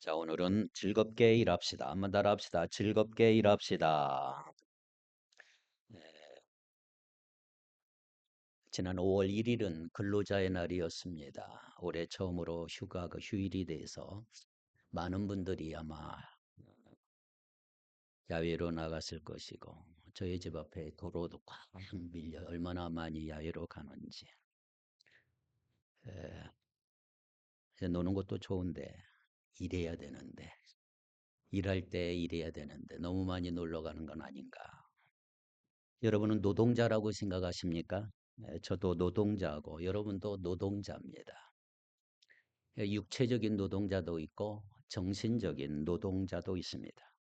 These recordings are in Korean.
자, 오늘은 즐겁게 일합시다. 한번 따라합시다. 즐겁게 일합시다. 네, 지난 5월 1일은 근로자의 날이었습니다. 올해 처음으로 휴가 휴일이 돼서 많은 분들이 아마 야외로 나갔을 것이고 저희 집 앞에 도로도 꽉 밀려 얼마나 많이 야외로 가는지. 노는 것도 좋은데 일해야 되는데 일할 때 일해야 되는데 너무 많이 놀러 가는 건 아닌가. 여러분은 노동자라고 생각하십니까? 저도 노동자고 여러분도 노동자입니다. 육체적인 노동자도 있고 정신적인 노동자도 있습니다.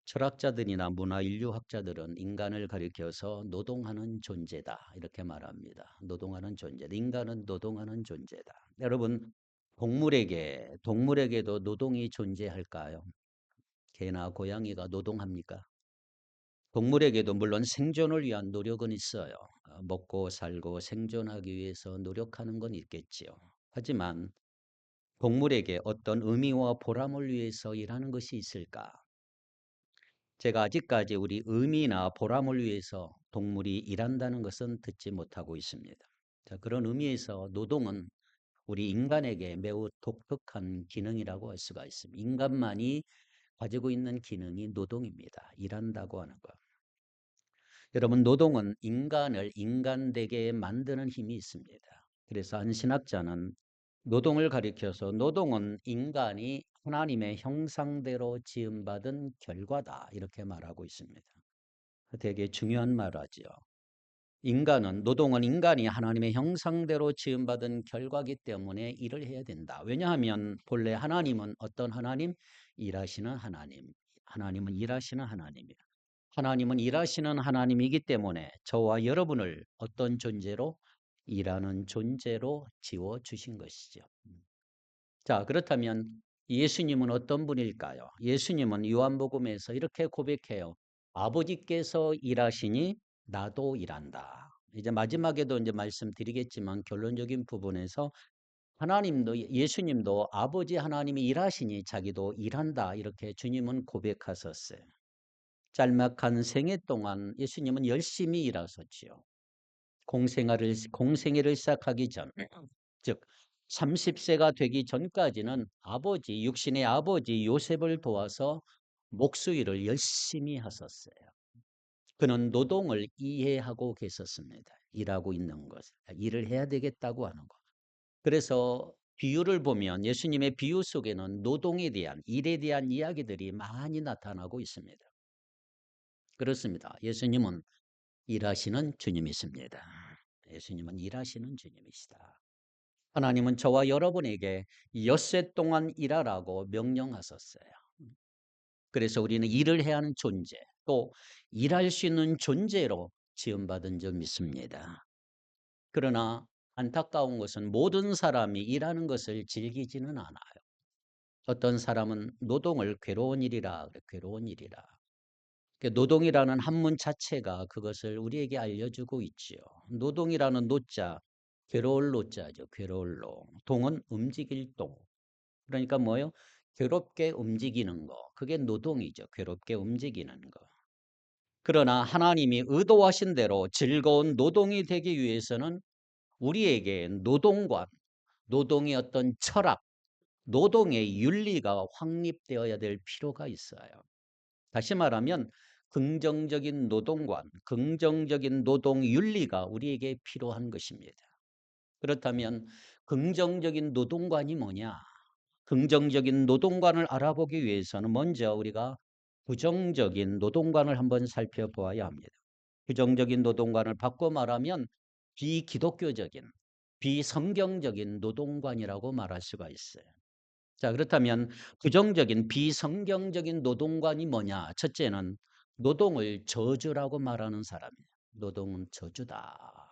철학자들이나 문화인류학자들은 인간을 가리켜서 노동하는 존재다 이렇게 말합니다. 노동하는 존재, 인간은 노동하는 존재다. 여러분, 동물에게도 노동이 존재할까요? 개나 고양이가 노동합니까? 동물에게도 물론 생존을 위한 노력은 있어요. 먹고 살고 생존하기 위해서 노력하는 건 있겠지요. 하지만 동물에게 어떤 의미와 보람을 위해서 일하는 것이 있을까? 제가 아직까지 우리 의미나 보람을 위해서 동물이 일한다는 것은 듣지 못하고 있습니다. 자, 그런 의미에서 노동은 우리 인간에게 매우 독특한 기능이라고 할 수가 있습니다. 인간만이 가지고 있는 기능이 노동입니다. 일한다고 하는 것. 여러분, 노동은 인간을 인간되게 만드는 힘이 있습니다. 그래서 한 신학자는 노동을 가리켜서 노동은 인간이 하나님의 형상대로 지음받은 결과다 이렇게 말하고 있습니다. 되게 중요한 말하지요. 노동은 인간이 하나님의 형상대로 지음받은 결과이기 때문에 일을 해야 된다. 왜냐하면 본래 하나님은 어떤 하나님? 일하시는 하나님. 하나님은 일하시는 하나님이에요. 하나님은 일하시는 하나님이기 때문에 저와 여러분을 어떤 존재로? 일하는 존재로 지어주신 것이죠. 자, 그렇다면 예수님은 어떤 분일까요? 예수님은 요한복음에서 이렇게 고백해요. 아버지께서 일하시니 나도 일한다. 이제 마지막에도 이제 말씀드리겠지만 결론적인 부분에서 예수님도 아버지 하나님이 일하시니 자기도 일한다. 이렇게 주님은 고백하셨어요. 짤막한 생애 동안 예수님은 열심히 일하셨지요. 공생애를 시작하기 전, 즉 30세가 되기 전까지는 육신의 아버지 요셉을 도와서 목수일을 열심히 하셨어요. 그는 노동을 이해하고 계셨습니다. 일하고 있는 것, 일을 해야 되겠다고 하는 것. 그래서 비유를 보면 예수님의 비유 속에는 노동에 대한, 일에 대한 이야기들이 많이 나타나고 있습니다. 그렇습니다. 예수님은 일하시는 주님이십니다. 예수님은 일하시는 주님이시다. 하나님은 저와 여러분에게 엿새 동안 일하라고 명령하셨어요. 그래서 우리는 일을 해야 하는 존재, 또 일할 수 있는 존재로 지음받은 줄 믿습니다. 그러나 안타까운 것은 모든 사람이 일하는 것을 즐기지는 않아요. 어떤 사람은 노동을 괴로운 일이라 그래, 괴로운 일이라. 노동이라는 한문 자체가 그것을 우리에게 알려주고 있지요. 노동이라는 노자, 괴로울 노자죠. 괴로울 노. 동은 움직일 동. 그러니까 뭐예요? 괴롭게 움직이는 거. 그게 노동이죠. 괴롭게 움직이는 거. 그러나 하나님이 의도하신 대로 즐거운 노동이 되기 위해서는 우리에게 노동관, 노동의 어떤 철학, 노동의 윤리가 확립되어야 될 필요가 있어요. 다시 말하면 긍정적인 노동관, 긍정적인 노동 윤리가 우리에게 필요한 것입니다. 그렇다면 긍정적인 노동관이 뭐냐? 긍정적인 노동관을 알아보기 위해서는 먼저 우리가 부정적인 노동관을 한번 살펴보아야 합니다. 부정적인 노동관을 바꿔 말하면 비기독교적인, 비성경적인 노동관이라고 말할 수가 있어요. 자, 그렇다면 부정적인 비성경적인 노동관이 뭐냐? 첫째는 노동을 저주라고 말하는 사람이에요. 노동은 저주다.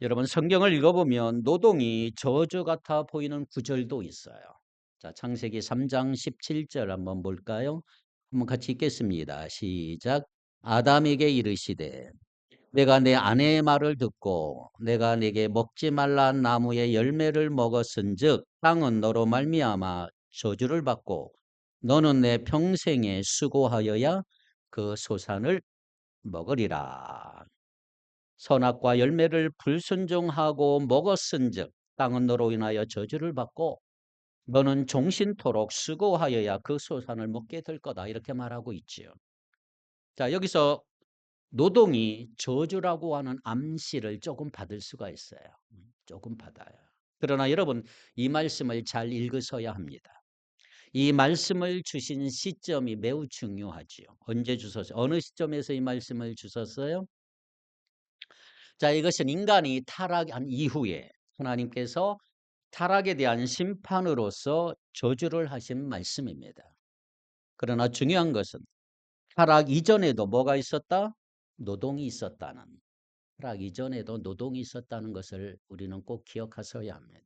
여러분 성경을 읽어보면 노동이 저주 같아 보이는 구절도 있어요. 자, 창세기 3장 17절 한번 볼까요? 한번 같이 읽겠습니다. 시작. 아담에게 이르시되 내가 내 아내의 말을 듣고 내가 네게 먹지 말라 한 나무의 열매를 먹었은즉 땅은 너로 말미암아 저주를 받고 너는 내 평생에 수고하여야 그 소산을 먹으리라. 선악과 열매를 불순종하고 먹었은즉 땅은 너로 인하여 저주를 받고 너는 종신토록 수고하여야 그 소산을 먹게 될 거다. 이렇게 말하고 있지요. 자, 여기서 노동이 저주라고 하는 암시를 조금 받을 수가 있어요. 조금 받아요. 그러나 여러분, 이 말씀을 잘 읽으셔야 합니다. 이 말씀을 주신 시점이 매우 중요하지요. 언제 주셨어요? 어느 시점에서 이 말씀을 주셨어요? 자, 이것은 인간이 타락한 이후에 하나님께서 타락에 대한 심판으로서 저주를 하신 말씀입니다. 그러나 중요한 것은 타락 이전에도 뭐가 있었다? 노동이 있었다는. 타락 이전에도 노동이 있었다는 것을 우리는 꼭 기억하셔야 합니다.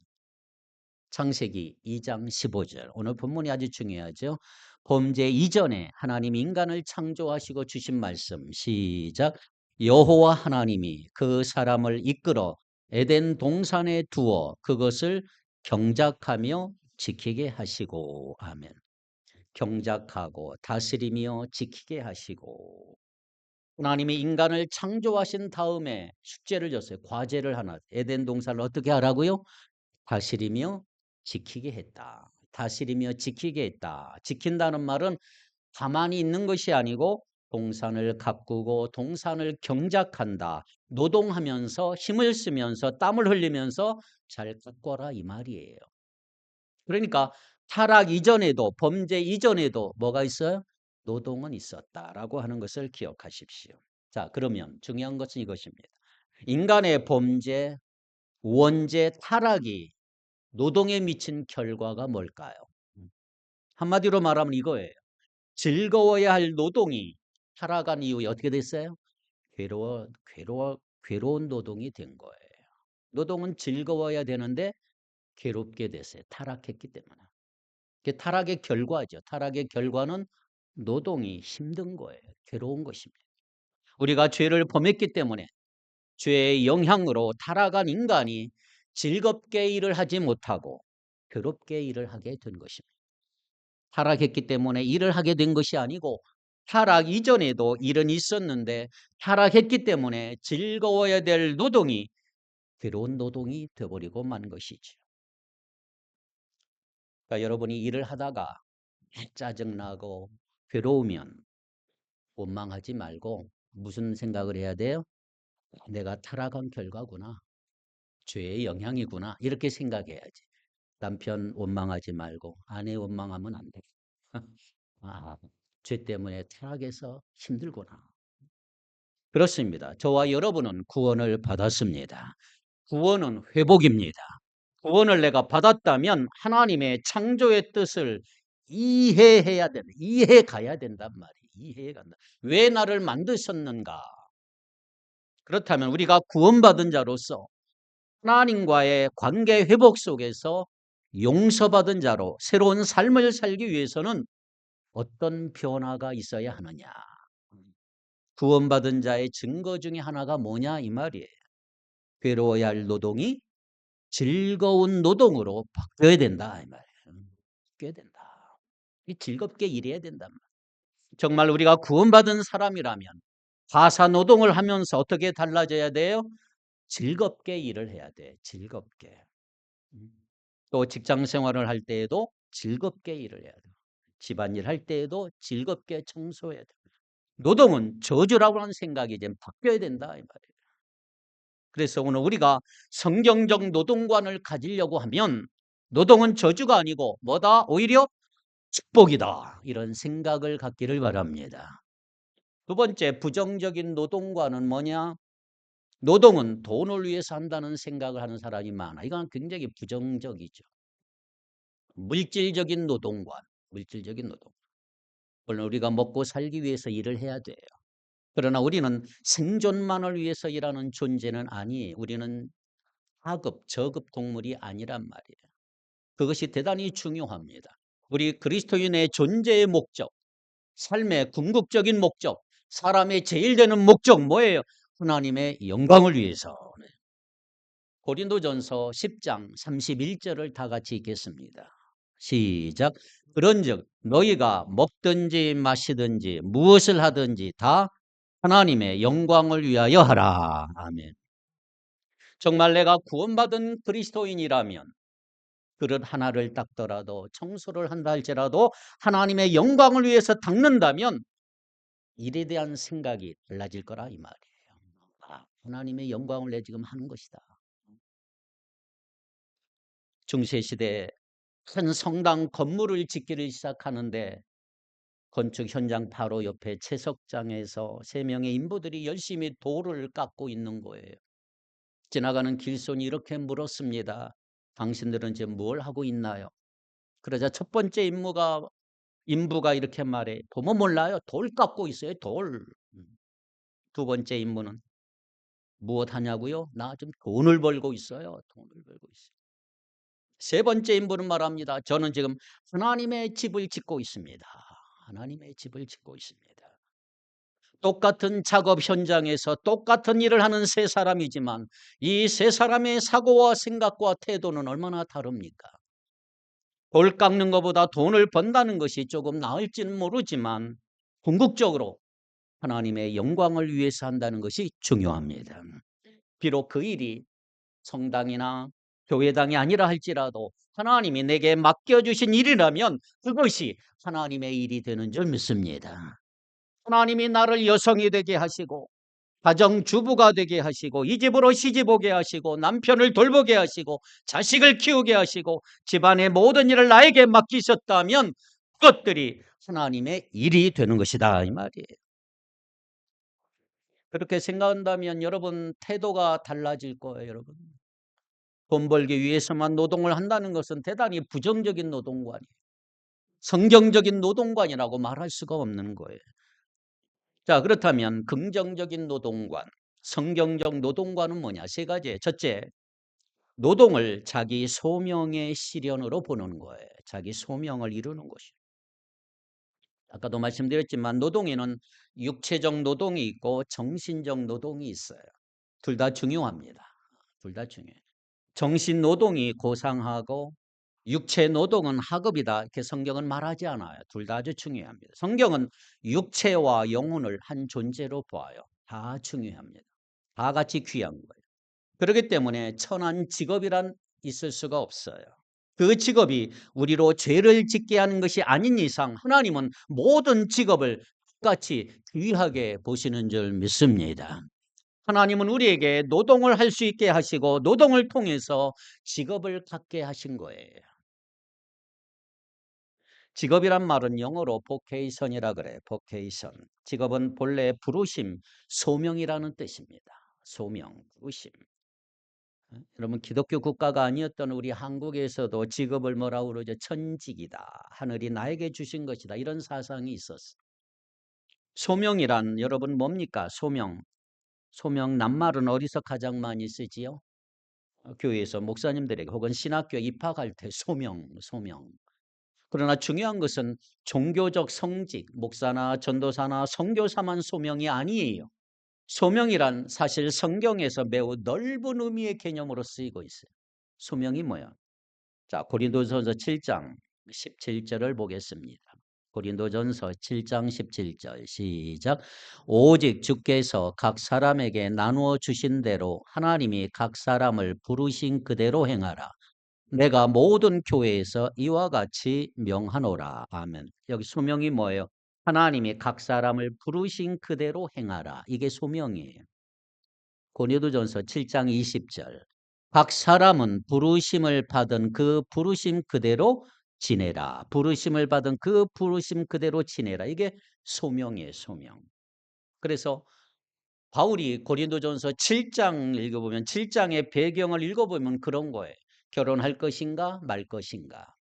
창세기 2장 15절. 오늘 본문이 아주 중요하죠. 범죄 이전에 하나님 인간을 창조하시고 주신 말씀. 시작. 여호와 하나님이 그 사람을 이끌어 에덴 동산에 두어 그것을 경작하며 지키게 하시고. 아멘. 경작하고 다스리며 지키게 하시고. 하나님이 인간을 창조하신 다음에 숙제를 줬어요. 과제를 하나. 에덴 동산을 어떻게 하라고요? 다스리며 지키게 했다. 다스리며 지키게 했다. 지킨다는 말은 가만히 있는 것이 아니고 동산을 가꾸고 동산을 경작한다. 노동하면서 힘을 쓰면서 땀을 흘리면서 잘 가꿔라 이 말이에요. 그러니까 타락 이전에도 범죄 이전에도 뭐가 있어요? 노동은 있었다라고 하는 것을 기억하십시오. 자, 그러면 중요한 것은 이것입니다. 인간의 범죄, 원죄, 타락이 노동에 미친 결과가 뭘까요? 한마디로 말하면 이거예요. 즐거워야 할 노동이 타락한 이후에 어떻게 됐어요? 괴로운 노동이 된 거예요. 노동은 즐거워야 되는데 괴롭게 됐어요. 타락했기 때문에. 그게 타락의 결과죠. 타락의 결과는 노동이 힘든 거예요. 괴로운 것입니다. 우리가 죄를 범했기 때문에 죄의 영향으로 타락한 인간이 즐겁게 일을 하지 못하고 괴롭게 일을 하게 된 것입니다. 타락했기 때문에 일을 하게 된 것이 아니고 타락 이전에도 일은 있었는데 타락했기 때문에 즐거워야 될 노동이 괴로운 노동이 되어버리고 만 것이죠. 그러니까 여러분이 일을 하다가 짜증나고 괴로우면 원망하지 말고 무슨 생각을 해야 돼요? 내가 타락한 결과구나. 죄의 영향이구나. 이렇게 생각해야지. 남편 원망하지 말고 아내 원망하면 안 돼. 아, 죄 때문에 타락해서 힘들구나. 그렇습니다. 저와 여러분은 구원을 받았습니다. 구원은 회복입니다. 구원을 내가 받았다면 하나님의 창조의 뜻을 이해해야 된다. 이해해 가야 된단 말이에요. 이해해 간다. 왜 나를 만드셨는가? 그렇다면 우리가 구원받은 자로서 하나님과의 관계 회복 속에서 용서받은 자로 새로운 삶을 살기 위해서는 어떤 변화가 있어야 하느냐? 구원받은 자의 증거 중에 하나가 뭐냐 이 말이에요. 괴로워야 할 노동이 즐거운 노동으로 바뀌어야 된다 이 말이에요. 바뀌어야 된다. 즐겁게 일해야 된단 말이에요. 정말 우리가 구원받은 사람이라면 가사 노동을 하면서 어떻게 달라져야 돼요? 즐겁게 일을 해야 돼. 즐겁게. 또 직장 생활을 할 때에도 즐겁게 일을 해야 돼. 집안일 할 때에도 즐겁게 청소해야 돼. 노동은 저주라고 하는 생각이 이제 바뀌어야 된다 이 말이에요. 그래서 오늘 우리가 성경적 노동관을 가지려고 하면 노동은 저주가 아니고 뭐다? 오히려 축복이다. 이런 생각을 갖기를 바랍니다. 두 번째 부정적인 노동관은 뭐냐? 노동은 돈을 위해서 한다는 생각을 하는 사람이 많아. 이건 굉장히 부정적이죠. 물질적인 노동관, 물질적인 노동. 물론 우리가 먹고 살기 위해서 일을 해야 돼요. 그러나 우리는 생존만을 위해서 일하는 존재는 아니에요. 우리는 하급, 저급 동물이 아니란 말이에요. 그것이 대단히 중요합니다. 우리 그리스도인의 존재의 목적, 삶의 궁극적인 목적, 사람의 제일 되는 목적 뭐예요? 하나님의 영광을 위해서. 고린도전서 10장 31절을 다 같이 읽겠습니다. 시작. 그런즉 너희가 먹든지 마시든지 무엇을 하든지 다 하나님의 영광을 위하여 하라. 아멘. 정말 내가 구원받은 그리스도인이라면 그릇 하나를 닦더라도 청소를 한다 할지라도 하나님의 영광을 위해서 닦는다면 일에 대한 생각이 달라질 거라 이 말이에요. 하나님의 영광을 내 지금 하는 것이다. 중세시대에 큰 성당 건물을 짓기를 시작하는데 건축 현장 바로 옆에 채석장에서 3명의 인부들이 열심히 돌을 깎고 있는 거예요. 지나가는 길손이 이렇게 물었습니다. 당신들은 지금 뭘 하고 있나요? 그러자 첫 번째 인부가 이렇게 말해. 보면 몰라요. 돌 깎고 있어요. 돌. 두 번째 인부는 무엇 하냐고요? 나 지금 돈을 벌고 있어요. 돈을 벌고 있어요. 세 번째 인부는 말합니다. 저는 지금 하나님의 집을 짓고 있습니다. 하나님의 집을 짓고 있습니다. 똑같은 작업 현장에서 똑같은 일을 하는 세 사람이지만 이 세 사람의 사고와 생각과 태도는 얼마나 다릅니까? 돌 깎는 것보다 돈을 번다는 것이 조금 나을지는 모르지만 궁극적으로 하나님의 영광을 위해서 한다는 것이 중요합니다. 비록 그 일이 성당이나 교회당이 아니라 할지라도 하나님이 내게 맡겨주신 일이라면 그것이 하나님의 일이 되는 줄 믿습니다. 하나님이 나를 여성이 되게 하시고 가정주부가 되게 하시고 이 집으로 시집 오게 하시고 남편을 돌보게 하시고 자식을 키우게 하시고 집안의 모든 일을 나에게 맡기셨다면 그것들이 하나님의 일이 되는 것이다 이 말이에요. 그렇게 생각한다면 여러분 태도가 달라질 거예요. 여러분 돈 벌기 위해서만 노동을 한다는 것은 대단히 부정적인 노동관이에요. 성경적인 노동관이라고 말할 수가 없는 거예요. 자, 그렇다면 긍정적인 노동관, 성경적 노동관은 뭐냐? 세 가지예요. 첫째, 노동을 자기 소명의 실현으로 보는 거예요. 자기 소명을 이루는 것이에요. 아까도 말씀드렸지만 노동에는 육체적 노동이 있고 정신적 노동이 있어요. 둘 다 중요합니다. 둘 다 중요해요. 정신 노동이 고상하고 육체 노동은 하급이다. 이렇게 성경은 말하지 않아요. 둘 다 아주 중요합니다. 성경은 육체와 영혼을 한 존재로 보아요. 다 중요합니다. 다 같이 귀한 거예요. 그렇기 때문에 천한 직업이란 있을 수가 없어요. 그 직업이 우리로 죄를 짓게 하는 것이 아닌 이상 하나님은 모든 직업을 똑같이 귀하게 보시는 줄 믿습니다. 하나님은 우리에게 노동을 할 수 있게 하시고 노동을 통해서 직업을 갖게 하신 거예요. 직업이란 말은 영어로 vocation이라 그래요. vocation. 직업은 본래 부르심, 소명이라는 뜻입니다. 소명, 부르심. 여러분 기독교 국가가 아니었던 우리 한국에서도 직업을 뭐라고 그러죠? 천직이다. 하늘이 나에게 주신 것이다. 이런 사상이 있었어요. 소명이란 여러분 뭡니까? 소명. 소명 낱말은 어디서 가장 많이 쓰지요? 교회에서 목사님들에게 혹은 신학교에 입학할 때 소명. 그러나 중요한 것은 종교적 성직, 목사나 전도사나 선교사만 소명이 아니에요. 소명이란 사실 성경에서 매우 넓은 의미의 개념으로 쓰이고 있어요. 소명이 뭐야? 자, 고린도전서 7장 17절을 보겠습니다. 고린도전서 7장 17절 시작. 오직 주께서 각 사람에게 나누어 주신 대로 하나님이 각 사람을 부르신 그대로 행하라. 내가 모든 교회에서 이와 같이 명하노라. 아멘. 여기 소명이 뭐예요? 하나님이 각 사람을 부르신 그대로 행하라. 이게 소명이에요. 고린도전서 7장 20절. 각 사람은 부르심을 받은 그 부르심 그대로 지내라. 부르심을 받은 그 부르심 그대로 지내라. 이게 소명이에요, 소명. 그래서 바울이 고린도전서 7장 읽어보면 7장의 배경을 읽어보면 그런 거예요. 결혼할 것인가 말 것인가.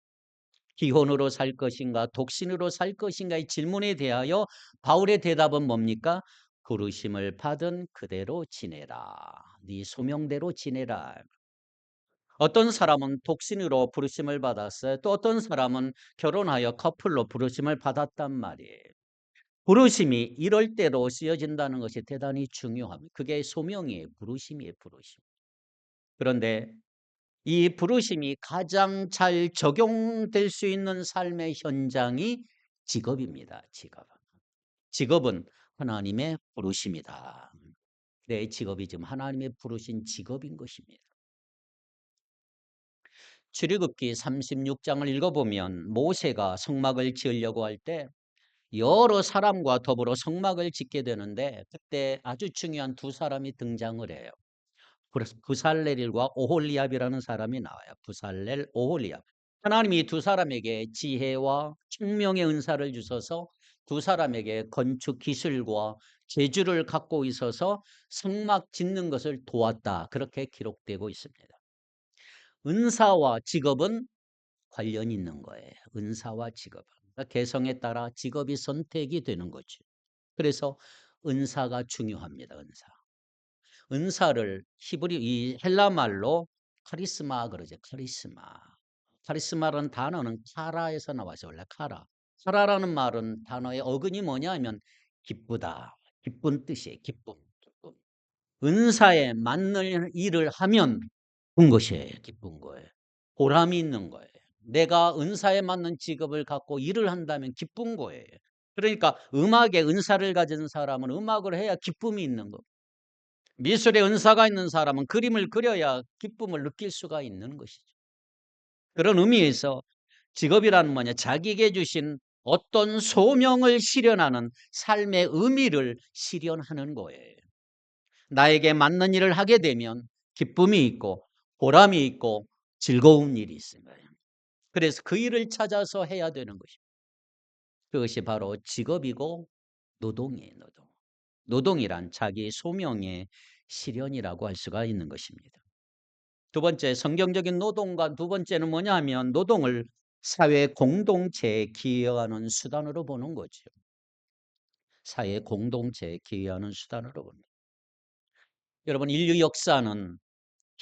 기혼으로 살 것인가 독신으로 살 것인가의 질문에 대하여 바울의 대답은 뭡니까? 부르심을 받은 그대로 지내라. 네 소명대로 지내라. 어떤 사람은 독신으로 부르심을 받았어요. 또 어떤 사람은 결혼하여 커플로 부르심을 받았단 말이에요. 부르심이 이럴 때로 쓰여진다는 것이 대단히 중요합니다. 그게 소명이에요. 부르심이에요. 부르심. 그런데 이 부르심이 가장 잘 적용될 수 있는 삶의 현장이 직업입니다. 직업. 직업은 하나님의 부르심이다. 내 직업이 지금 하나님의 부르신 직업인 것입니다. 출애굽기 36장을 읽어보면 모세가 성막을 지으려고 할 때 여러 사람과 더불어 성막을 짓게 되는데 그때 아주 중요한 두 사람이 등장을 해요. 그래서 부살렐과 오홀리압이라는 사람이 나와요. 부살렐, 오홀리압. 하나님이 두 사람에게 지혜와 총명의 은사를 주셔서 두 사람에게 건축 기술과 재주를 갖고 있어서 성막 짓는 것을 도왔다. 그렇게 기록되고 있습니다. 은사와 직업은 관련이 있는 거예요. 은사와 직업은. 그러니까 개성에 따라 직업이 선택이 되는 거죠. 그래서 은사가 중요합니다. 은사. 은사를 히브리 이 헬라 말로 카리스마 그러죠. 카리스마. 카리스마라는 단어는 카라에서 나와서 원래 카라. 카라라는 말은 단어의 어근이 뭐냐 하면 기쁘다. 기쁜 뜻이에요. 기쁨. 기쁨. 은사에 맞는 일을 하면 기쁜 것이에요. 기쁜 거예요. 보람이 있는 거예요. 내가 은사에 맞는 직업을 갖고 일을 한다면 기쁜 거예요. 그러니까 음악에 은사를 가진 사람은 음악을 해야 기쁨이 있는 거. 미술에 은사가 있는 사람은 그림을 그려야 기쁨을 느낄 수가 있는 것이죠. 그런 의미에서 직업이란 뭐냐? 자기에게 주신 어떤 소명을 실현하는 삶의 의미를 실현하는 거예요. 나에게 맞는 일을 하게 되면 기쁨이 있고 보람이 있고 즐거운 일이 있는 거예요. 그래서 그 일을 찾아서 해야 되는 것입니다. 그것이 바로 직업이고 노동이에요. 노동. 노동이란 자기 소명의 실현이라고 할 수가 있는 것입니다. 두 번째 성경적인 노동과 두 번째는 뭐냐 하면 노동을 사회 공동체에 기여하는 수단으로 보는 거죠. 사회 공동체에 기여하는 수단으로 봅니다. 여러분 인류 역사는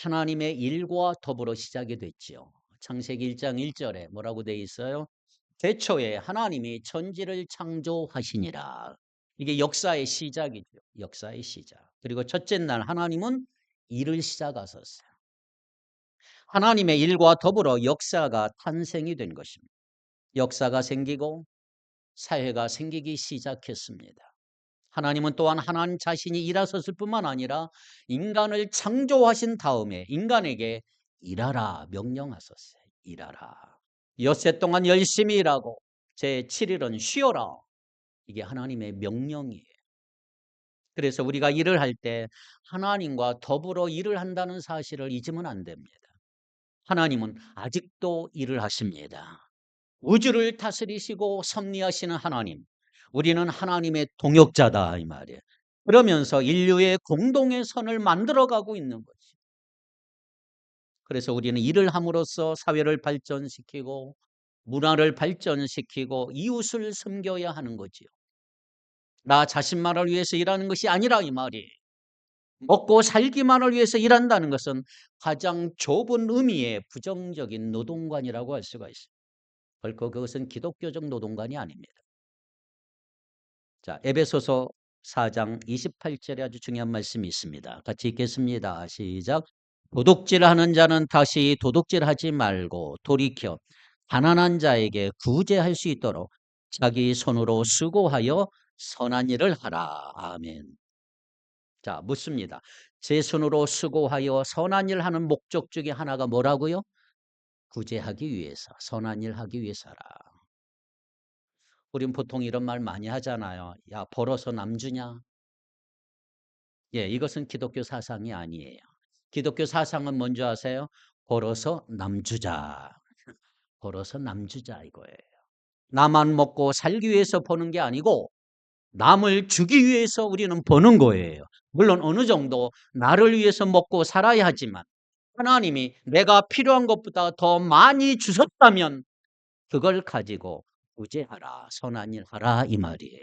하나님의 일과 더불어 시작이 됐지요. 창세기 1장 1절에 뭐라고 되어 있어요? 태초에 하나님이 천지를 창조하시니라. 이게 역사의 시작이죠. 역사의 시작. 그리고 첫째 날 하나님은 일을 시작하셨어요. 하나님의 일과 더불어 역사가 탄생이 된 것입니다. 역사가 생기고 사회가 생기기 시작했습니다. 하나님은 또한 하나님 자신이 일하셨을 뿐만 아니라 인간을 창조하신 다음에 인간에게 일하라 명령하셨어요. 일하라. 엿새 동안 열심히 일하고 제 7일은 쉬어라. 이게 하나님의 명령이에요. 그래서 우리가 일을 할 때 하나님과 더불어 일을 한다는 사실을 잊으면 안 됩니다. 하나님은 아직도 일을 하십니다. 우주를 다스리시고 섭리하시는 하나님. 우리는 하나님의 동역자다 이 말이에요. 그러면서 인류의 공동의 선을 만들어가고 있는 거지. 그래서 우리는 일을 함으로써 사회를 발전시키고 문화를 발전시키고 이웃을 섬겨야 하는 거지요. 나 자신만을 위해서 일하는 것이 아니라 이 말이에요. 먹고 살기만을 위해서 일한다는 것은 가장 좁은 의미의 부정적인 노동관이라고 할 수가 있습니다. 결코 그것은 기독교적 노동관이 아닙니다. 자, 에베소서 4장 28절에 아주 중요한 말씀이 있습니다. 같이 읽겠습니다. 시작. 도둑질하는 자는 다시 도둑질하지 말고 돌이켜 가난한 자에게 구제할 수 있도록 자기 손으로 수고하여 선한 일을 하라. 아멘. 자, 묻습니다. 제 손으로 수고하여 선한 일 하는 목적 중에 하나가 뭐라고요? 구제하기 위해서, 선한 일 하기 위해서라. 우린 보통 이런 말 많이 하잖아요. 야, 벌어서 남 주냐? 예, 이것은 기독교 사상이 아니에요. 기독교 사상은 뭔지 아세요? 벌어서 남 주자. 벌어서 남 주자 이거예요. 나만 먹고 살기 위해서 버는 게 아니고 남을 주기 위해서 우리는 버는 거예요. 물론 어느 정도 나를 위해서 먹고 살아야 하지만 하나님이 내가 필요한 것보다 더 많이 주셨다면 그걸 가지고 구제하라, 선한 일 하라 이 말이에요.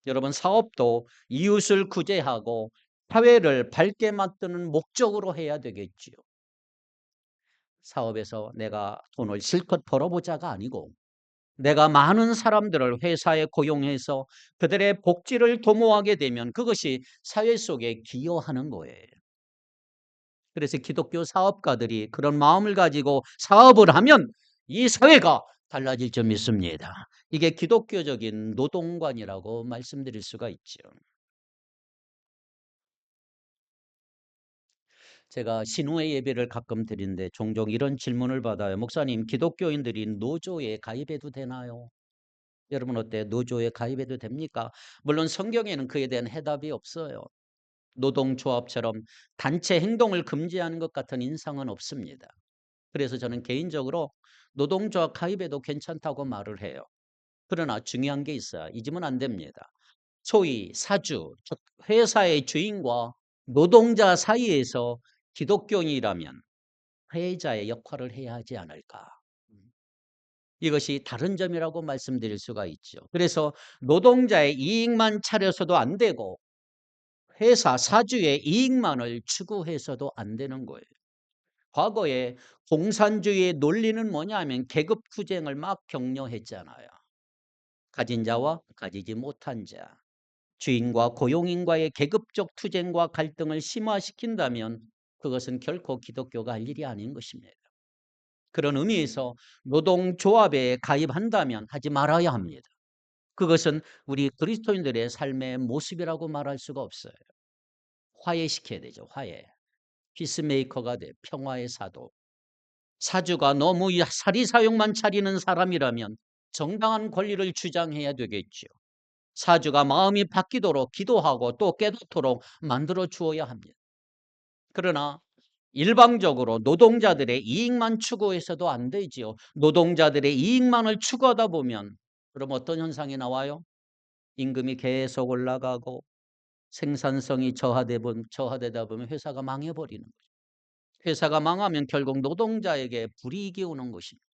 여러분 사업도 이웃을 구제하고 사회를 밝게 만드는 목적으로 해야 되겠지요. 사업에서 내가 돈을 실컷 벌어보자가 아니고 내가 많은 사람들을 회사에 고용해서 그들의 복지를 도모하게 되면 그것이 사회 속에 기여하는 거예요. 그래서 기독교 사업가들이 그런 마음을 가지고 사업을 하면 이 사회가 달라질 점 있습니다. 이게 기독교적인 노동관이라고 말씀드릴 수가 있죠. 제가 신우회 예배를 가끔 드리는데 종종 이런 질문을 받아요. 목사님, 기독교인들이 노조에 가입해도 되나요? 여러분 어때? 노조에 가입해도 됩니까? 물론 성경에는 그에 대한 해답이 없어요. 노동조합처럼 단체 행동을 금지하는 것 같은 인상은 없습니다. 그래서 저는 개인적으로 노동조합 가입해도 괜찮다고 말을 해요. 그러나 중요한 게 있어요. 잊으면 안 됩니다. 소위 사주, 즉 회사의 주인과 노동자 사이에서 기독교인이라면 회자의 역할을 해야 하지 않을까. 이것이 다른 점이라고 말씀드릴 수가 있죠. 그래서 노동자의 이익만 차려서도 안 되고 회사 사주의 이익만을 추구해서도 안 되는 거예요. 과거에 공산주의의 논리는 뭐냐면 계급 투쟁을 막 격려했잖아요. 가진 자와 가지지 못한 자, 주인과 고용인과의 계급적 투쟁과 갈등을 심화시킨다면 그것은 결코 기독교가 할 일이 아닌 것입니다. 그런 의미에서 노동조합에 가입한다면 하지 말아야 합니다. 그것은 우리 그리스도인들의 삶의 모습이라고 말할 수가 없어요. 화해시켜야 되죠. 화해. 피스메이커가 돼. 평화의 사도. 사주가 너무 사리사욕만 차리는 사람이라면 정당한 권리를 주장해야 되겠죠. 사주가 마음이 바뀌도록 기도하고 또 깨닫도록 만들어 주어야 합니다. 그러나 일방적으로 노동자들의 이익만 추구해서도 안 되지요. 노동자들의 이익만을 추구하다 보면 그럼 어떤 현상이 나와요? 임금이 계속 올라가고 생산성이 저하되다 보면 회사가 망해버리는 거죠. 회사가 망하면 결국 노동자에게 불이익이 오는 것입니다.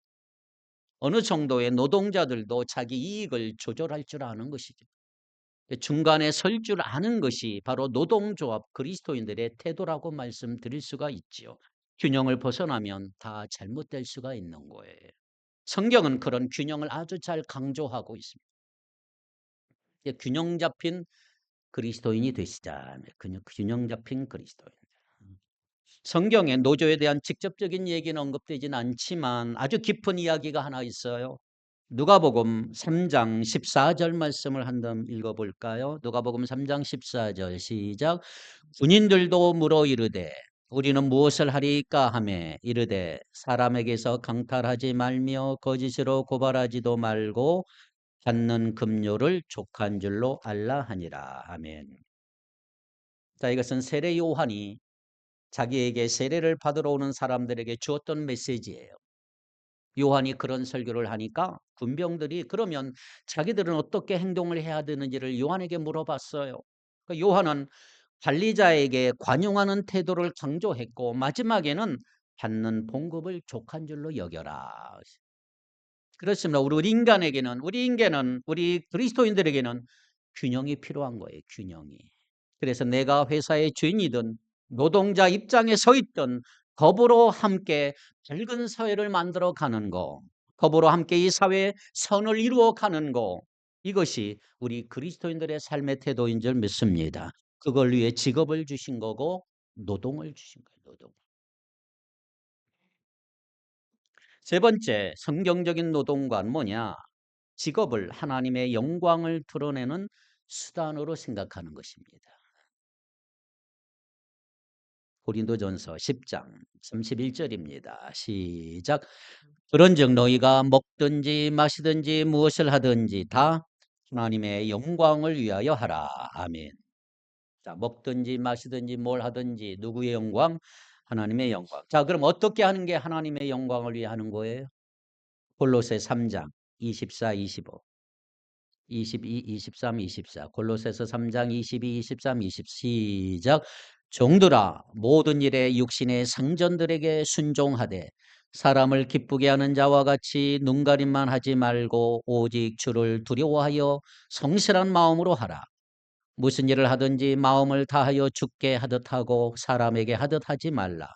어느 정도의 노동자들도 자기 이익을 조절할 줄 아는 것이죠. 중간에 설 줄 아는 것이 바로 노동조합 그리스도인들의 태도라고 말씀드릴 수가 있지요. 균형을 벗어나면 다 잘못될 수가 있는 거예요. 성경은 그런 균형을 아주 잘 강조하고 있습니다. 균형 잡힌 그리스도인이 되시자. 균형 잡힌 그리스도인. 성경에 노조에 대한 직접적인 얘기는 언급되진 않지만 아주 깊은 이야기가 하나 있어요. 누가복음 3장 14절 말씀을 한번 읽어볼까요? 누가복음 3장 14절 시작. 군인들도 물어 이르되 우리는 무엇을 하리까 하매 이르되 사람에게서 강탈하지 말며 거짓으로 고발하지도 말고 받는 급료를 족한 줄로 알라 하니라. 아멘. 자, 이것은 세례 요한이 자기에게 세례를 받으러 오는 사람들에게 주었던 메시지예요. 요한이 그런 설교를 하니까 군병들이 그러면 자기들은 어떻게 행동을 해야 되는지를 요한에게 물어봤어요. 요한은 관리자에게 관용하는 태도를 강조했고 마지막에는 받는 봉급을 족한 줄로 여겨라. 그렇습니다. 우리 그리스도인들에게는 균형이 필요한 거예요. 균형이. 그래서 내가 회사의 주인이든 노동자 입장에 서 있든 더불어 함께 밝은 사회를 만들어 가는 거, 더불어 함께 이 사회의 선을 이루어 가는 거, 이것이 우리 그리스도인들의 삶의 태도인 줄 믿습니다. 그걸 위해 직업을 주신 거고 노동을 주신 거예요. 노동. 세 번째 성경적인 노동관 뭐냐? 직업을 하나님의 영광을 드러내는 수단으로 생각하는 것입니다. 고린도전서 10장 31절입니다. 시작. 그런즉 너희가 먹든지 마시든지 무엇을 하든지 다 하나님의 영광을 위하여 하라. 아멘. 자, 먹든지 마시든지 뭘 하든지 누구의 영광? 하나님의 영광. 자, 그럼 어떻게 하는 게 하나님의 영광을 위해 하는 거예요? 골로새 3장 24, 25. 22, 23, 24. 골로새서 3장 22, 23, 20 시작. 종들아 모든 일에 육신의 상전들에게 순종하되 사람을 기쁘게 하는 자와 같이 눈가림만 하지 말고 오직 주를 두려워하여 성실한 마음으로 하라. 무슨 일을 하든지 마음을 다하여 주께 하듯 하고 사람에게 하듯 하지 말라.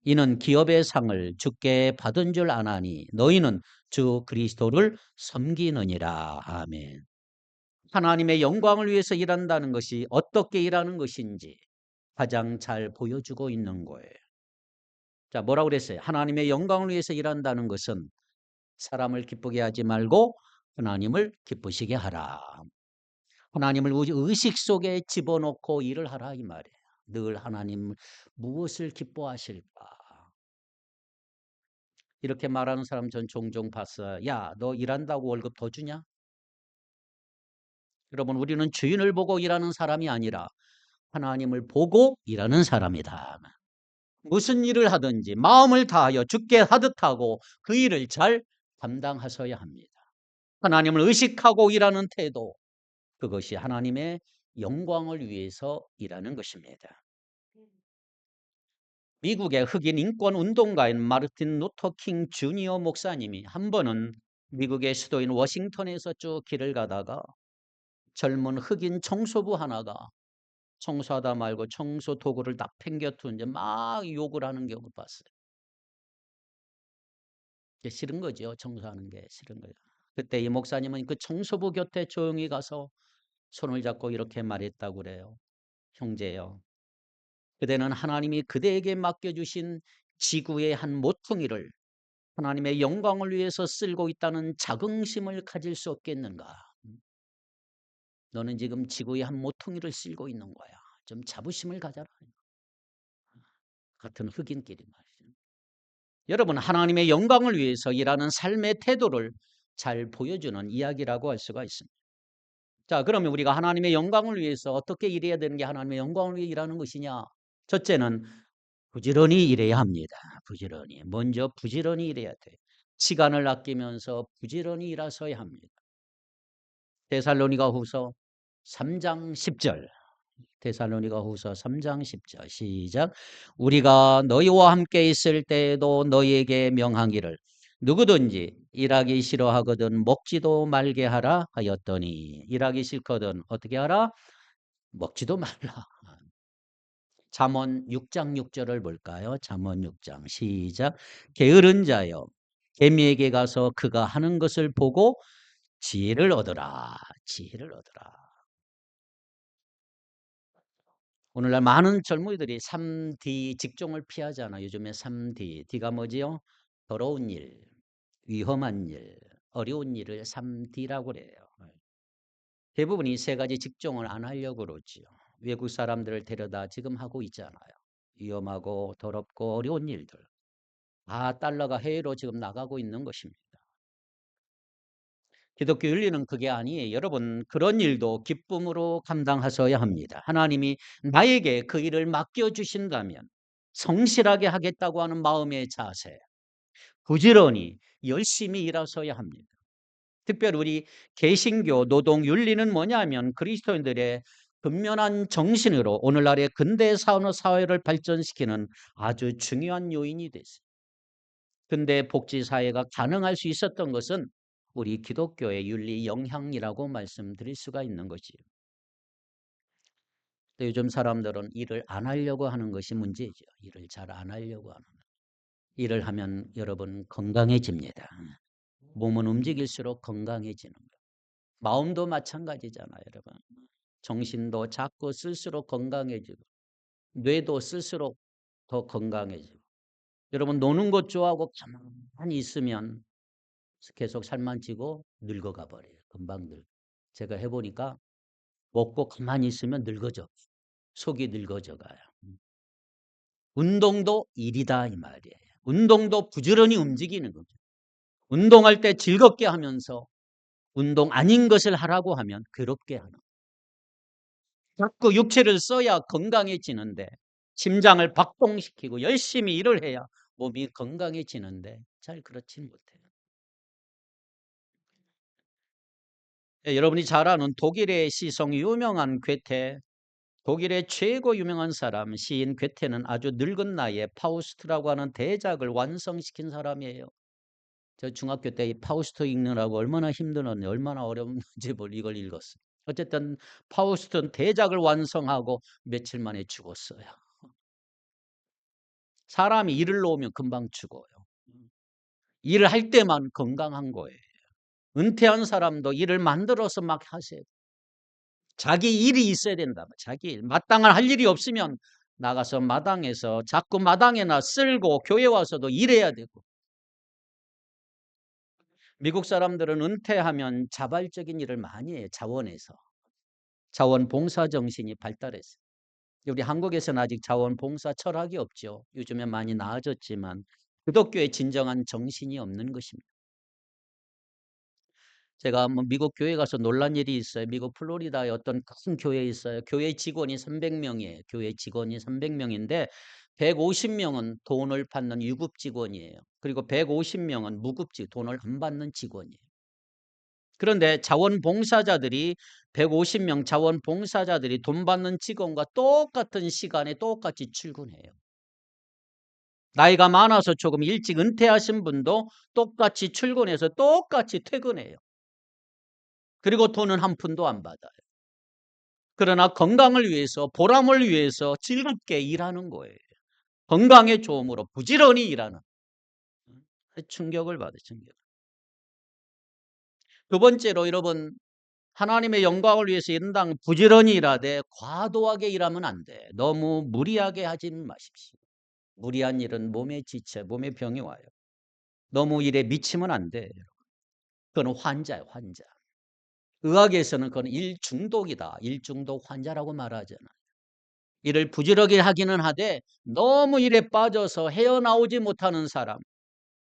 이는 기업의 상을 주께 받은 줄 아나니 너희는 주 그리스도를 섬기느니라. 아멘. 하나님의 영광을 위해서 일한다는 것이 어떻게 일하는 것인지 가장 잘 보여주고 있는 거예요. 자, 뭐라고 그랬어요? 하나님의 영광을 위해서 일한다는 것은 사람을 기쁘게 하지 말고 하나님을 기쁘시게 하라. 하나님을 우리 의식 속에 집어넣고 일을 하라 이 말이에요. 늘 하나님 무엇을 기뻐하실까? 이렇게 말하는 사람 전 종종 봤어요. 야, 너 일한다고 월급 더 주냐? 여러분, 우리는 주인을 보고 일하는 사람이 아니라 하나님을 보고 일하는 사람이다. 무슨 일을 하든지 마음을 다하여 주께 하듯 하고 그 일을 잘 감당하셔야 합니다. 하나님을 의식하고 일하는 태도, 그것이 하나님의 영광을 위해서 일하는 것입니다. 미국의 흑인 인권 운동가인 마르틴 루터 킹 주니어 목사님이 한 번은 미국의 수도인 워싱턴에서 쭉 길을 가다가 젊은 흑인 청소부 하나가 청소하다 말고 청소 도구를 딱 팽겨둔 이제 막 욕을 하는 경우를 봤어요. 싫은 거죠. 청소하는 게 싫은 거죠. 그때 이 목사님은 그 청소부 곁에 조용히 가서 손을 잡고 이렇게 말했다고 그래요. 형제여, 그대는 하나님이 그대에게 맡겨주신 지구의 한 모퉁이를 하나님의 영광을 위해서 쓸고 있다는 자긍심을 가질 수 없겠는가? 너는 지금 지구의 한 모퉁이를 쓸고 있는 거야. 좀 자부심을 가져라. 같은 흑인끼리 말이죠. 여러분, 하나님의 영광을 위해서 일하는 삶의 태도를 잘 보여주는 이야기라고 할 수가 있습니다. 자, 그러면 우리가 하나님의 영광을 위해서 어떻게 일해야 되는 게 하나님의 영광을 위해 일하는 것이냐? 첫째는 부지런히 일해야 합니다. 부지런히. 먼저 부지런히 일해야 돼요. 시간을 아끼면서 부지런히 일하셔야 합니다. 데살로니가후서 3장 10절. 데살로니가후서 3장 10절 시작. 우리가 너희와 함께 있을 때에도 너희에게 명하기를 누구든지 일하기 싫어하거든 먹지도 말게 하라 하였더니, 일하기 싫거든 어떻게 하라? 먹지도 말라. 잠언 6장 6절을 볼까요? 잠언 6장 시작. 게으른 자여 개미에게 가서 그가 하는 것을 보고 지혜를 얻어라. 지혜를 얻어라. 오늘날 많은 젊은이들이 3D 직종을 피하잖아. 요즘에 3D. D가 뭐지요? 더러운 일, 위험한 일, 어려운 일을 3D라고 그래요. 대부분 이 세 가지 직종을 안 하려고 그러지요. 외국 사람들을 데려다 지금 하고 있잖아요. 위험하고 더럽고 어려운 일들. 달러가 해외로 지금 나가고 있는 것입니다. 기독교 윤리는 그게 아니에요. 여러분, 그런 일도 기쁨으로 감당하셔야 합니다. 하나님이 나에게 그 일을 맡겨주신다면 성실하게 하겠다고 하는 마음의 자세, 부지런히 열심히 일하셔야 합니다. 특별히 우리 개신교 노동 윤리는 뭐냐면 그리스도인들의 근면한 정신으로 오늘날의 근대 산업 사회를 발전시키는 아주 중요한 요인이 됐어요. 근대 복지 사회가 가능할 수 있었던 것은 우리 기독교의 윤리 영향이라고 말씀드릴 수가 있는 거지요. 요즘 사람들은 일을 안 하려고 하는 것이 문제죠. 일을 잘 안 하려고 하는 것. 일을 하면 여러분 건강해집니다. 몸은 움직일수록 건강해지는 거예요. 마음도 마찬가지잖아요, 여러분. 정신도 자꾸 쓸수록 건강해지고 뇌도 쓸수록 더 건강해지고. 여러분 노는 것 좋아하고 가만히 있으면 계속 살만 찌고 늙어가 버려요. 금방 늙어. 제가 해보니까 먹고 가만히 있으면 늙어져. 속이 늙어져 가요. 운동도 일이다 이 말이에요. 운동도 부지런히 움직이는 거죠. 운동할 때 즐겁게 하면서 운동 아닌 것을 하라고 하면 괴롭게 하는. 자꾸 육체를 써야 건강해지는데 심장을 박동시키고 열심히 일을 해야 몸이 건강해지는데 잘 그렇진 못해요. 여러분이 잘 아는 독일의 시성 유명한 괴테, 독일의 최고 유명한 사람 시인 괴테는 아주 늙은 나이에 파우스트라고 하는 대작을 완성시킨 사람이에요. 저 중학교 때 이 파우스트 읽느라고 얼마나 힘들었는지 얼마나 어려운지 이걸 읽었어요. 어쨌든 파우스트는 대작을 완성하고 며칠 만에 죽었어요. 사람이 일을 놓으면 금방 죽어요. 일을 할 때만 건강한 거예요. 은퇴한 사람도 일을 만들어서 막 하세요. 자기 일이 있어야 된다. 자기 일. 마땅한 할 일이 없으면 나가서 마당에서 자꾸 마당에나 쓸고 교회 와서도 일해야 되고, 미국 사람들은 은퇴하면 자발적인 일을 많이 해요. 자원에서. 자원봉사 정신이 발달했어요. 우리 한국에서는 아직 자원봉사 철학이 없죠. 요즘에 많이 나아졌지만 기독교의 진정한 정신이 없는 것입니다. 제가 미국 교회 가서 놀란 일이 있어요. 미국 플로리다에 어떤 큰 교회에 있어요. 교회 직원이 300명이에요. 교회 직원이 300명인데 150명은 돈을 받는 유급 직원이에요. 그리고 150명은 무급직, 돈을 안 받는 직원이에요. 그런데 자원봉사자들이 150명 자원봉사자들이 돈 받는 직원과 똑같은 시간에 똑같이 출근해요. 나이가 많아서 조금 일찍 은퇴하신 분도 똑같이 출근해서 똑같이 퇴근해요. 그리고 돈은 한 푼도 안 받아요. 그러나 건강을 위해서, 보람을 위해서 즐겁게 일하는 거예요. 건강에 좋음으로 부지런히 일하는. 충격을 받아요. 충격. 두 번째로 여러분, 하나님의 영광을 위해서 일한다면 부지런히 일하되 과도하게 일하면 안 돼. 너무 무리하게 하지 마십시오. 무리한 일은 몸에 지쳐, 몸에 병이 와요. 너무 일에 미치면 안 돼. 그건 환자예요, 환자. 의학에서는 그건 일 중독이다. 일 중독 환자라고 말하잖아요. 일을 부지런히 하기는 하되 너무 일에 빠져서 헤어나오지 못하는 사람,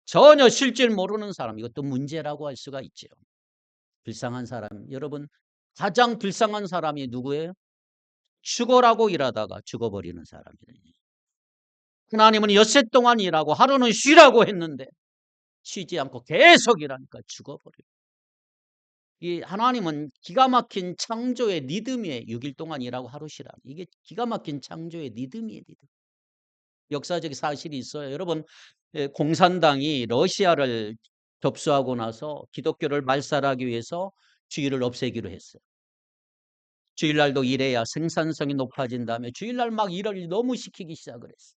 전혀 쉴 줄 모르는 사람, 이것도 문제라고 할 수가 있죠. 불쌍한 사람, 여러분, 가장 불쌍한 사람이 누구예요? 죽어라고 일하다가 죽어버리는 사람이에요. 하나님은 엿새 동안 일하고 하루는 쉬라고 했는데 쉬지 않고 계속 일하니까 죽어버려요. 이 하나님은 기가 막힌 창조의 리듬이에요. 6일 동안 일하고 하루 쉬라. 이게 기가 막힌 창조의 리듬이에요. 리듬. 역사적 사실이 있어요. 여러분, 공산당이 러시아를 접수하고 나서 기독교를 말살하기 위해서 주일을 없애기로 했어요. 주일날도 일해야 생산성이 높아진 다음에 주일날 막 일을 너무 시키기 시작을 했어요.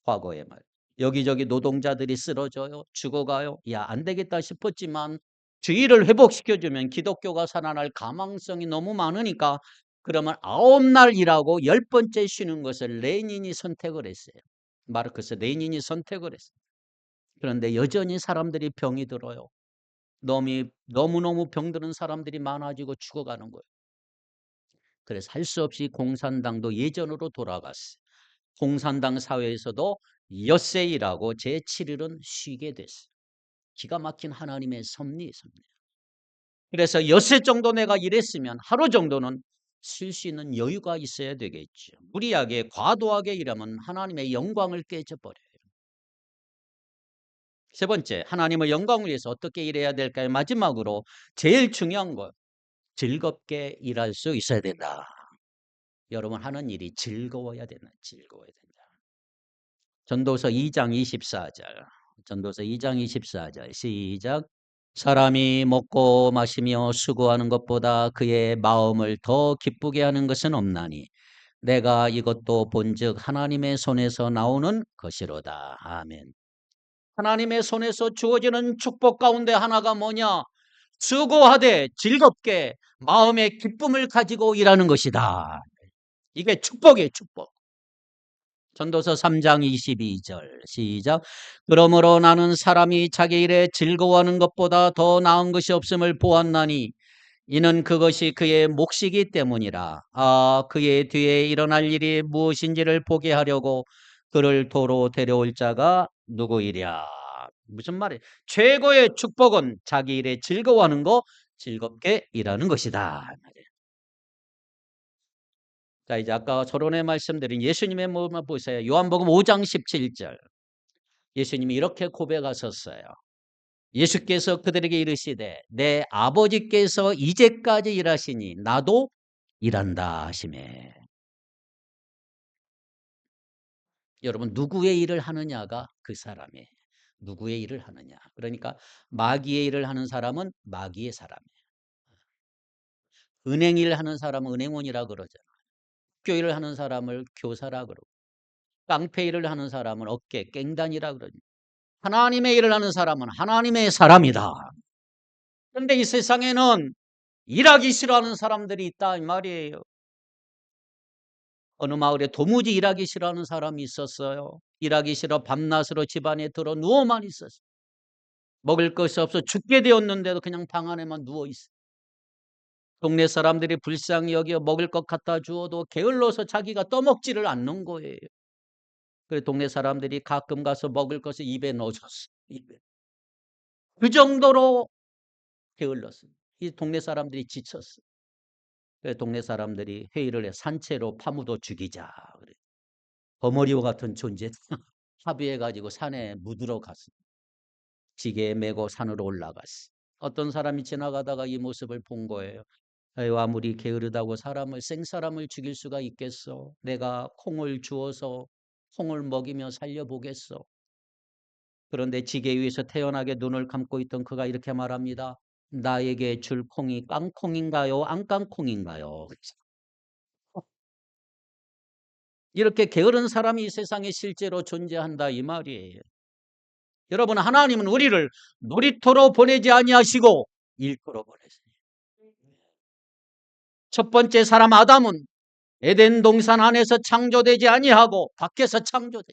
과거에 말. 여기저기 노동자들이 쓰러져요. 죽어가요. 야, 안 되겠다 싶었지만 주의를 회복시켜주면 기독교가 살아날 가망성이 너무 많으니까 그러면 9날 일하고 10번째 쉬는 것을 레닌이 선택을 했어요. 마르크스 레닌이 선택을 했어요. 그런데 여전히 사람들이 병이 들어요. 너무너무 병드는 사람들이 많아지고 죽어가는 거예요. 그래서 할 수 없이 공산당도 예전으로 돌아갔어요. 공산당 사회에서도 엿새 일하고 제7일은 쉬게 됐어요. 기가 막힌 하나님의 섭리. 그래서 엿새 정도 내가 일했으면 하루 정도는 쉴 수 있는 여유가 있어야 되겠죠. 무리하게 과도하게 일하면 하나님의 영광을 깨져버려요. 세 번째, 하나님의 영광을 위해서 어떻게 일해야 될까요? 마지막으로 제일 중요한 것, 즐겁게 일할 수 있어야 된다. 여러분 하는 일이 즐거워야 된다. 즐거워야 된다. 전도서 2장 24절. 전도서 2장 24절. 시작. 사람이 먹고 마시며 수고하는 것보다 그의 마음을 더 기쁘게 하는 것은 없나니 내가 이것도 본즉 하나님의 손에서 나오는 것이로다. 아멘. 하나님의 손에서 주어지는 축복 가운데 하나가 뭐냐? 수고하되 즐겁게 마음의 기쁨을 가지고 일하는 것이다. 이게 축복이에요, 축복. 전도서 3장 22절 시작. 그러므로 나는 사람이 자기 일에 즐거워하는 것보다 더 나은 것이 없음을 보았나니 이는 그것이 그의 몫이기 때문이라. 그의 뒤에 일어날 일이 무엇인지를 보게 하려고 그를 도로 데려올 자가 누구이랴. 무슨 말이에요? 최고의 축복은 자기 일에 즐거워하는 거, 즐겁게 일하는 것이다. 자, 이제 아까 서론에 말씀드린 예수님의 몸을 보세요. 요한복음 5장 17절. 예수님이 이렇게 고백하셨어요. 예수께서 그들에게 이르시되 내 아버지께서 이제까지 일하시니 나도 일한다 하시매. 여러분 누구의 일을 하느냐가 그 사람이에요. 누구의 일을 하느냐. 그러니까 마귀의 일을 하는 사람은 마귀의 사람이에요. 은행 일을 하는 사람은 은행원이라 그러잖아요. 학교 일을 하는 사람을 교사라 그러고 깡패 일을 하는 사람은 어깨 깽단이라 그러죠. 하나님의 일을 하는 사람은 하나님의 사람이다. 그런데 이 세상에는 일하기 싫어하는 사람들이 있다 이 말이에요. 어느 마을에 도무지 일하기 싫어하는 사람이 있었어요. 일하기 싫어 밤낮으로 집안에 들어 누워만 있었어요. 먹을 것이 없어 죽게 되었는데도 그냥 방 안에만 누워 있어요. 동네 사람들이 불쌍히 여겨 먹을 것 갖다 주어도 게을러서 자기가 떠먹지를 않는 거예요. 그래서 동네 사람들이 가끔 가서 먹을 것을 입에 넣어줬어요. 입에. 그 정도로 게을렀어요. 이 동네 사람들이 지쳤어요. 그래서 동네 사람들이 회의를 해 산채로 파묻어 죽이자 그래. 버머리와 같은 존재 합의해 가지고 산에 묻으러 갔습니다. 지게에 메고 산으로 올라갔어요. 어떤 사람이 지나가다가 이 모습을 본 거예요. 아유, 아무리 게으르다고 생사람을 죽일 수가 있겠어. 내가 콩을 주어서 콩을 먹이며 살려보겠어. 그런데 지게 위에서 태연하게 눈을 감고 있던 그가 이렇게 말합니다. 나에게 줄 콩이 깡콩인가요? 안 깡콩인가요? 이렇게 게으른 사람이 이 세상에 실제로 존재한다 이 말이에요. 여러분, 하나님은 우리를 놀이터로 보내지 아니하시고 일터로 보내세요. 첫 번째 사람 아담은 에덴 동산 안에서 창조되지 아니하고 밖에서 창조돼.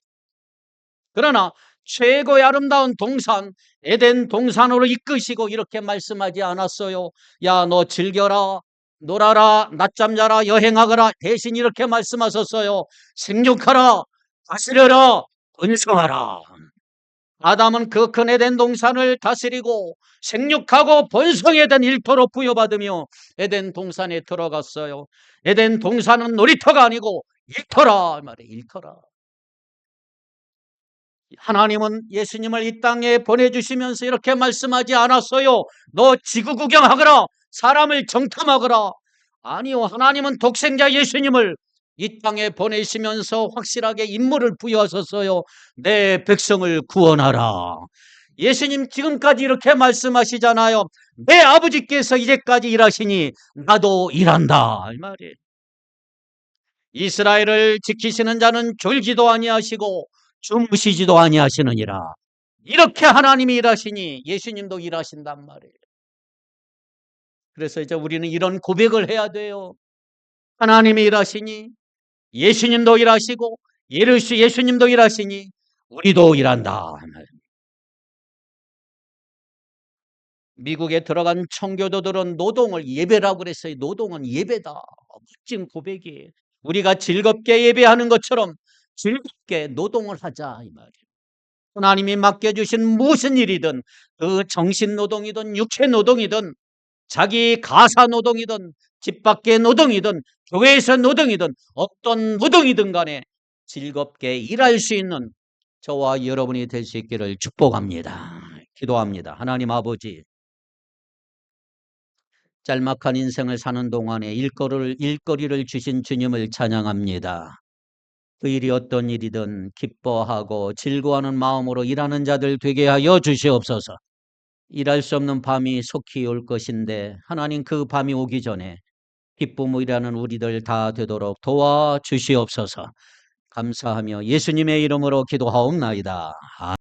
그러나 최고의 아름다운 동산 에덴 동산으로 이끄시고 이렇게 말씀하지 않았어요. 야, 너 즐겨라, 놀아라, 낮잠 자라, 여행하거라. 대신 이렇게 말씀하셨어요. 생육하라, 다스려라, 번성하라. 아담은 그 큰 에덴 동산을 다스리고 생육하고 번성에 대한 일터로 부여받으며 에덴 동산에 들어갔어요. 에덴 동산은 놀이터가 아니고 일터라 말이에요. 일터라. 하나님은 예수님을 이 땅에 보내주시면서 이렇게 말씀하지 않았어요. 너 지구 구경하거라, 사람을 정탐하거라. 아니요, 하나님은 독생자 예수님을 이 땅에 보내시면서 확실하게 임무를 부여하셨어요. 내 백성을 구원하라. 예수님 지금까지 이렇게 말씀하시잖아요. 내 아버지께서 이제까지 일하시니 나도 일한다 이 말이에요. 이스라엘을 지키시는 자는 졸지도 아니하시고 주무시지도 아니하시느니라. 이렇게 하나님이 일하시니 예수님도 일하신단 말이에요. 그래서 이제 우리는 이런 고백을 해야 돼요. 하나님이 일하시니 예수님도 일하시고 예수님도 일하시니 우리도 일한다. 미국에 들어간 청교도들은 노동을 예배라고 그랬어요. 노동은 예배다. 멋진 고백이에요. 우리가 즐겁게 예배하는 것처럼 즐겁게 노동을 하자 이 말이에요. 하나님이 맡겨주신 무슨 일이든 그 정신노동이든 육체노동이든 자기 가사노동이든 집 밖의 노동이든 교회에서 노동이든 어떤 노동이든 간에 즐겁게 일할 수 있는 저와 여러분이 될 수 있기를 축복합니다. 기도합니다. 하나님 아버지, 짤막한 인생을 사는 동안에 일거리를 주신 주님을 찬양합니다. 그 일이 어떤 일이든 기뻐하고 즐거워하는 마음으로 일하는 자들 되게 하여 주시옵소서. 일할 수 없는 밤이 속히 올 것인데 하나님 그 밤이 오기 전에 기쁨으로 일하는 우리들 다 되도록 도와주시옵소서. 감사하며 예수님의 이름으로 기도하옵나이다.